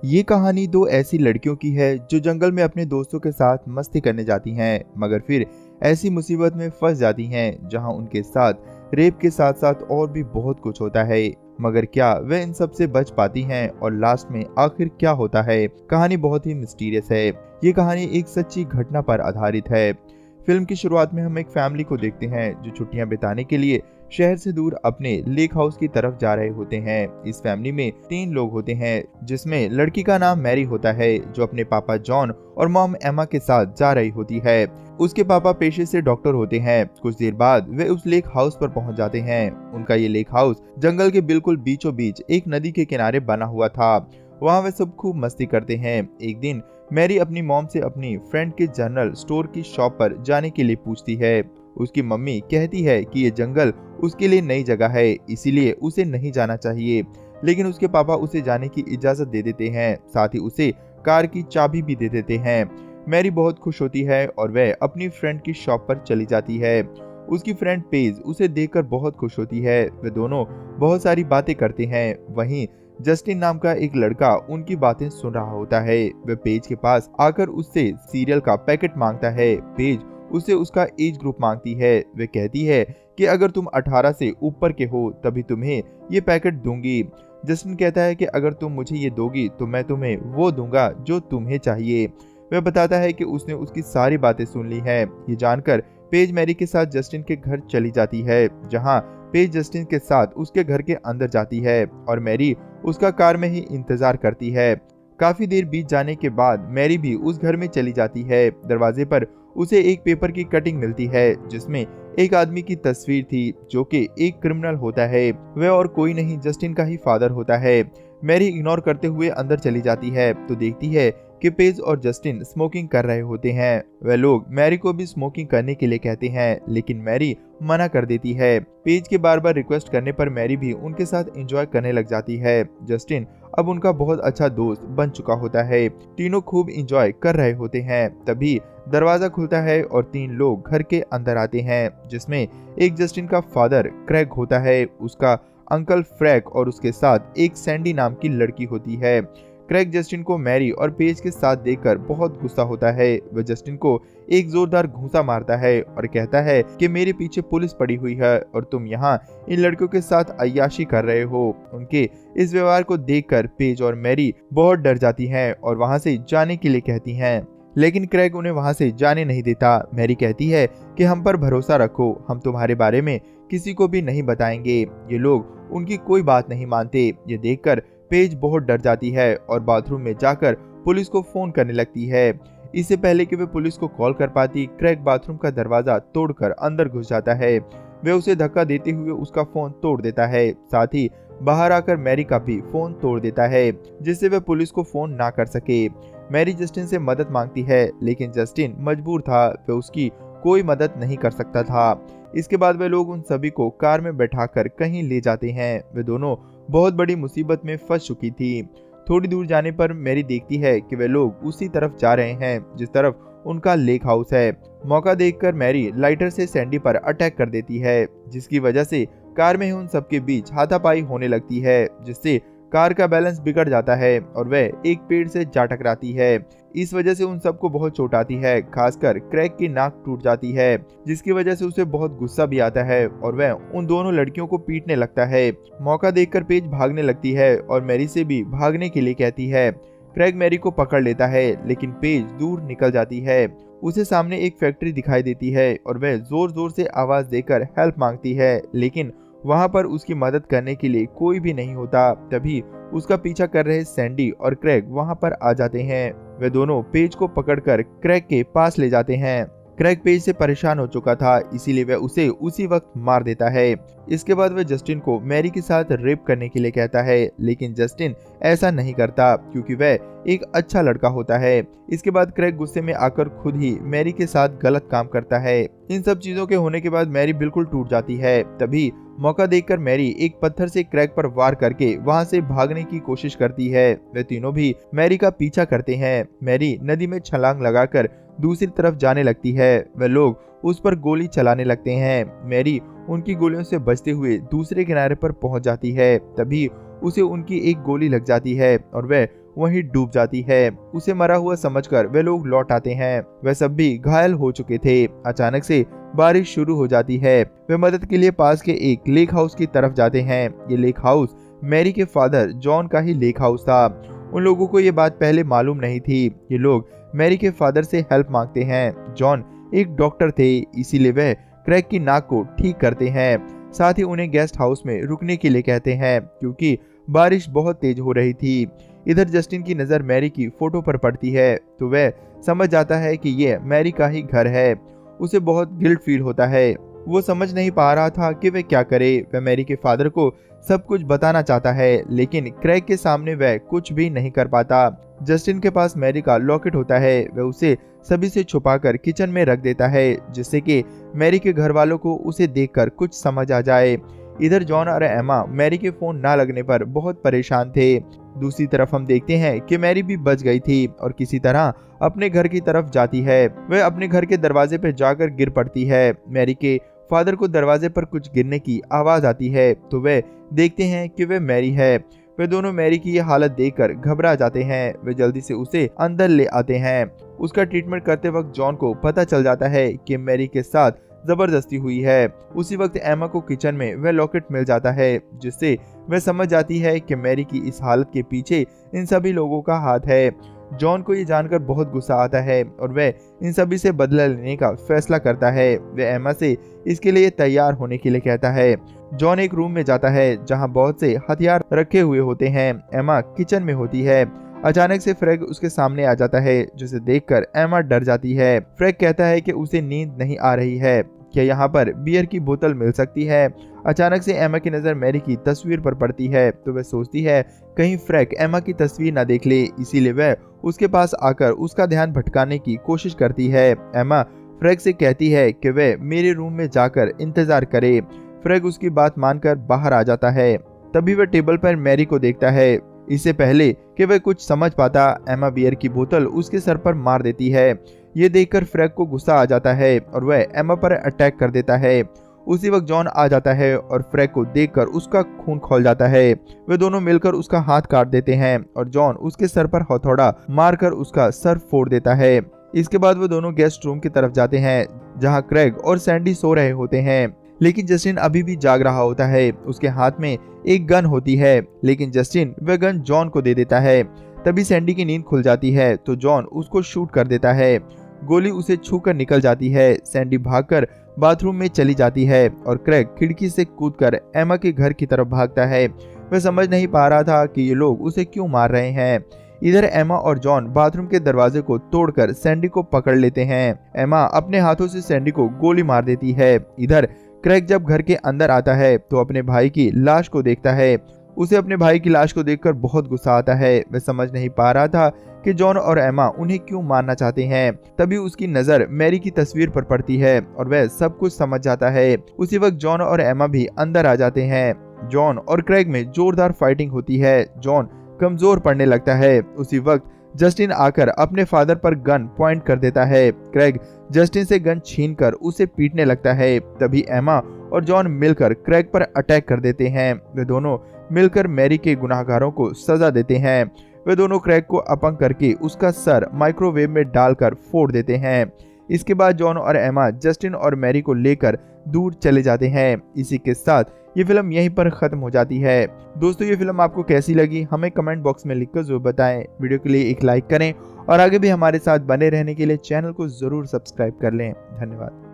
ये कहानी दो ऐसी लड़कियों की है जो जंगल में अपने दोस्तों के साथ मस्ती करने जाती हैं, मगर फिर ऐसी मुसीबत में फंस जाती हैं जहां उनके साथ रेप के साथ साथ और भी बहुत कुछ होता है। मगर क्या वे इन सब से बच पाती हैं और लास्ट में आखिर क्या होता है? कहानी बहुत ही मिस्टीरियस है। ये कहानी एक सच्ची घटना पर आधारित है। फिल्म की शुरुआत में हम एक फैमिली को देखते हैं जो छुट्टियां बिताने के लिए शहर से दूर अपने लेक हाउस की तरफ जा रहे होते हैं। इस फैमिली में 3 लोग होते हैं, जिसमें लड़की का नाम मैरी होता है जो अपने पापा जॉन और मॉम एमा के साथ जा रही होती है। उसके पापा पेशे से डॉक्टर होते हैं। कुछ देर बाद वे उस लेक हाउस पर पहुंच जाते हैं। उनका ये लेक हाउस जंगल के बिल्कुल बीचों बीच एक नदी के किनारे बना हुआ था। वहाँ वे सब खूब मस्ती करते हैं। एक दिन मैरी अपनी मॉम से अपनी फ्रेंड के जनरल स्टोर की शॉप पर जाने के लिए पूछती है। उसकी मम्मी कहती है कि ये जंगल उसके लिए नई जगह है, इसीलिए उसे नहीं जाना चाहिए। लेकिन उसके पापा उसे जाने की इजाजत दे देते हैं, साथ ही उसे कार की चाबी भी दे देते हैं। मैरी बहुत खुश होती है और वह अपनी फ्रेंड की शॉप पर चली जाती है। उसकी फ्रेंड पेज उसे देखकर बहुत खुश होती है। वे दोनों बहुत सारी बातें करते हैं। वहीं जस्टिन नाम का एक लड़का उनकी बातें सुन रहा होता है। वह पेज के पास आकर उससे सीरियल का पैकेट मांगता है। पेज उसे उसका एज ग्रुप मांगती है। वे कहती है कि अगर तुम 18 से ऊपर के हो तभी तुम्हें ये पैकेट दूंगी। जस्टिन कहता है कि अगर तुम मुझे ये दोगी तो मैं तुम्हें वो दूंगा जो तुम्हें चाहिए। वह बताता है कि उसने उसकी सारी बातें सुन ली है। ये जानकर पेज मैरी के साथ जस्टिन के घर चली जाती है, जहां पेज जस्टिन के साथ उसके घर के अंदर जाती है और मैरी उसका कार में ही इंतजार करती है। काफी देर बीत जाने के बाद मैरी भी उस घर में चली जाती है। दरवाजे पर उसे एक पेपर की कटिंग मिलती है जिसमें एक आदमी की तस्वीर थी जो कि एक क्रिमिनल होता है। वह और कोई नहीं जस्टिन का ही फादर होता है। मैरी इग्नोर करते हुए अंदर चली जाती है तो देखती है कि पेज और जस्टिन स्मोकिंग कर रहे होते हैं। वह लोग मैरी को भी स्मोकिंग करने के लिए कहते हैं, लेकिन मैरी मना कर देती है। पेज के बार बार रिक्वेस्ट करने पर मैरी भी उनके साथ एंजॉय करने लग जाती है। जस्टिन अब उनका बहुत अच्छा दोस्त बन चुका होता है। तीनों खूब एंजॉय कर रहे होते हैं। तभी दरवाजा खुलता है और 3 लोग घर के अंदर आते हैं, जिसमें एक जस्टिन का फादर क्रैग होता है, उसका अंकल फ्रैंक और उसके साथ एक सैंडी नाम की लड़की होती है। क्रैग जस्टिन को मैरी और पेज के साथ देखकर बहुत गुस्सा होता है। वह जस्टिन को एक जोरदार घूंसा मारता है और कहता है कि मेरे पीछे पुलिस पड़ी हुई है और तुम यहाँ इन लड़कियों के साथ अय्याशी कर रहे हो। उनके इस व्यवहार को देखकर पेज और मैरी बहुत डर जाती हैं और वहाँ से जाने के लिए कहती हैं, लेकिन क्रैग उन्हें वहाँ से जाने नहीं देता। मैरी कहती है कि हम पर भरोसा रखो, हम तुम्हारे बारे में किसी को भी नहीं बताएंगे। ये लोग उनकी कोई बात नहीं मानते। ये देखकर पेज बहुत डर जाती है और बाथरूम में जाकर पुलिस को फोन करने लगती है। इससे पहले कि वे पुलिस को कॉल कर पाती, क्रैग बाथरूम का दरवाजा तोड़कर अंदर घुस जाता है। वे उसे धक्का देते हुए उसका फोन तोड़ देता है, साथ ही बाहर आकर मैरी का भी फोन तोड़ देता है, जिससे वे पुलिस को फोन ना कर सके। मैरी जस्टिन से मदद मांगती है, लेकिन जस्टिन मजबूर था, वे उसकी कोई मदद नहीं कर सकता था। इसके बाद वे लोग उन सभी को कार में बैठाकर कहीं ले जाते हैं। वे दोनों बहुत बड़ी मुसीबत में फंस चुकी थी। थोड़ी दूर जाने पर मैरी देखती है कि वे लोग उसी तरफ जा रहे हैं जिस तरफ उनका लेक हाउस है। मौका देखकर मैरी लाइटर से सैंडी पर अटैक कर देती है, जिसकी वजह से कार में ही उन सबके बीच हाथापाई होने लगती है, जिससे कार का बैलेंस बिगड़ जाता है और वह एक पेड़ से जा टकराती है। इस वजह से उन सबको बहुत चोट आती है, खासकर क्रैग की नाक टूट जाती है, जिसकी वजह से उसे बहुत गुस्सा भी आता है और वह उन दोनों लड़कियों को पीटने लगता है। मौका देखकर पेज भागने लगती है और मैरी से भी भागने के लिए कहती है। क्रैग मैरी को पकड़ लेता है, लेकिन पेज दूर निकल जाती है। उसे सामने एक फैक्ट्री दिखाई देती है और वह जोर जोर से आवाज देकर हेल्प मांगती है, लेकिन वहां पर उसकी मदद करने के लिए कोई भी नहीं होता। तभी उसका पीछा कर रहे सैंडी और क्रैग वहां पर आ जाते हैं। वे दोनों पेज को पकड़कर क्रैग के पास ले जाते हैं। क्रैग पेज से परेशान हो चुका था, इसीलिए वह उसे उसी वक्त मार देता है। इसके बाद वह जस्टिन को मैरी के साथ रेप करने के लिए कहता है, लेकिन जस्टिन ऐसा नहीं करता क्योंकि वह एक अच्छा लड़का होता है। इसके बाद क्रैग गुस्से में आकर खुद ही मैरी के साथ गलत काम करता है। इन सब चीजों के होने के बाद मैरी बिल्कुल टूट जाती है। तभी मौका देखकर मैरी एक पत्थर से क्रैग पर वार करके वहां से भागने की कोशिश करती है। वे तीनों भी मैरी का पीछा करते हैं। मैरी नदी में छलांग लगाकर दूसरी तरफ जाने लगती है। वे लोग उस पर गोली चलाने लगते हैं। मैरी उनकी गोलियों से बचते हुए दूसरे किनारे पर पहुंच जाती है। तभी उसे उनकी एक गोली लग जाती है और वह वहीं डूब जाती है। उसे मरा हुआ समझकर वे लोग लौट आते हैं। वे सब भी घायल हो चुके थे। अचानक से बारिश शुरू हो जाती है। वे मदद के लिए पास के एक लेक हाउस की तरफ जाते हैं। ये लेक हाउस मैरी के फादर जॉन का ही लेक हाउस था। उन लोगों को ये बात पहले मालूम नहीं थी। ये लोग मैरी के फादर से हेल्प मांगते हैं। जॉन एक डॉक्टर थे, इसीलिए वह क्रैग की नाक को ठीक करते हैं। साथ ही उन्हें गेस्ट हाउस में रुकने के लिए कहते हैं क्योंकि बारिश बहुत तेज हो रही थी। इधर जस्टिन की नज़र मैरी की फोटो पर पड़ती है तो वह समझ जाता है कि यह मैरी का ही घर है। उसे बहुत गिल्ट फील होता है। वो समझ नहीं पा रहा था कि वह क्या करे। वह मैरी के फादर को सब कुछ बताना चाहता है, लेकिन क्रैग के सामने वह कुछ भी नहीं कर पाता। जस्टिन के पास मैरी का लॉकेट होता है। वह उसे सभी से छुपाकर किचन में रख देता है, जिससे कि मैरी के घर वालों को उसे देखकर कुछ समझ आ जाए। इधर जॉन और एमा मैरी के फोन ना लगने पर बहुत परेशान थे। दूसरी तरफ हम देखते हैं कि मैरी भी बच गई थी और किसी तरह अपने घर की तरफ जाती है। वह अपने घर के दरवाजे पर जाकर गिर पड़ती है। मैरी के फादर को दरवाजे पर कुछ गिरने की आवाज आती है तो वे देखते हैं कि वह मैरी है। वे दोनों मैरी की ये हालत देखकर घबरा जाते हैं। वे जल्दी से उसे अंदर ले आते हैं। उसका ट्रीटमेंट करते वक्त जॉन को पता चल जाता है कि मैरी के साथ जबरदस्ती हुई है। उसी वक्त एमा को किचन में वह लॉकेट मिल जाता है, जिससे वह समझ जाती है कि मैरी की इस हालत के पीछे इन सभी लोगों का हाथ है। जॉन को ये जानकर बहुत गुस्सा आता है और वह इन सभी से बदला लेने का फैसला करता है। वह एमा से इसके लिए तैयार होने के लिए कहता है। जॉन एक रूम में जाता है जहां बहुत से हथियार रखे हुए होते हैं। एमा किचन में होती है। अचानक से फ्रैग उसके सामने आ जाता है, जिसे देखकर एमा डर जाती है। फ्रैग कहता है कि उसे नींद नहीं आ रही है, क्या यहाँ पर बियर की बोतल मिल सकती है। अचानक से एमा की नज़र मैरी की तस्वीर पर पड़ती है तो वह सोचती है कहीं फ्रैग एमा की तस्वीर ना देख ले, इसीलिए वह उसके पास आकर उसका ध्यान भटकाने की कोशिश करती है। एमा फ्रैग से कहती है कि वह मेरे रूम में जाकर इंतजार करे। फ्रैग उसकी बात मानकर बाहर आ जाता है। तभी वह टेबल पर मैरी को देखता है। इससे पहले कि वह कुछ समझ पाता, एमा बियर की बोतल उसके सर पर मार देती है। ये देखकर फ्रैग को गुस्सा आ जाता है और वह एमा पर अटैक कर देता है। उसी वक्त जॉन आ जाता है और फ्रैग को देखकर उसका खून खौल जाता है। वे दोनों मिलकर उसका हाथ काट देते हैं और जॉन उसके सर पर हथौड़ा मारकर उसका सर फोड़ देता है। इसके बाद वो दोनों गेस्ट रूम की तरफ जाते हैं जहां क्रैग और सैंडी सो रहे होते हैं, लेकिन जस्टिन अभी भी जाग रहा होता है। उसके हाथ में एक गन होती है, लेकिन जस्टिन वह गन जॉन को दे देता है। तभी सैंडी की नींद खुल जाती है तो जॉन उसको शूट कर देता है। गोली उसे छूकर निकल जाती है। सैंडी भागकर बाथरूम में चली जाती है और क्रैग खिड़की से कूदकर एमा के घर की तरफ भागता है। वह समझ नहीं पा रहा था कि ये लोग उसे क्यों मार रहे हैं। इधर एमा और जॉन बाथरूम के दरवाजे को तोड़कर सैंडी को पकड़ लेते हैं। एमा अपने हाथों से सैंडी को गोली मार देती है। इधर क्रैग जब घर के अंदर आता है तो अपने भाई की लाश को देखता है। उसे अपने भाई की लाश को देखकर बहुत गुस्सा आता है। वह समझ नहीं पा रहा था कि जॉन और एमा उन्हें क्यों मारना चाहते हैं। तभी उसकी नजर मैरी की तस्वीर पर पड़ती है और वह सब कुछ समझ जाता है। उसी वक्त जॉन और एमा भी अंदर आ जाते हैं। जॉन और क्रैग में जोरदार फाइटिंग होती है। जॉन कमजोर पड़ने लगता है। उसी वक्त जस्टिन आकर अपने फादर पर गन पॉइंट कर देता है। क्रैग जस्टिन से गन छीनकर उसे पीटने लगता है। तभी एमा और जॉन मिलकर क्रैग पर अटैक कर देते हैं। वे दोनों मिलकर मैरी के गुनाहगारों को सजा देते हैं। वे दोनों क्रैग को अपंग करके उसका सर माइक्रोवेव में डालकर फोड़ देते हैं। इसके बाद जॉन और एमा जस्टिन और मैरी को लेकर दूर चले जाते हैं। इसी के साथ ये फिल्म यहीं पर खत्म हो जाती है। दोस्तों, ये फिल्म आपको कैसी लगी हमें कमेंट बॉक्स में लिखकर जरूर बताएं। वीडियो के लिए एक लाइक करें और आगे भी हमारे साथ बने रहने के लिए चैनल को जरूर सब्सक्राइब कर लें। धन्यवाद।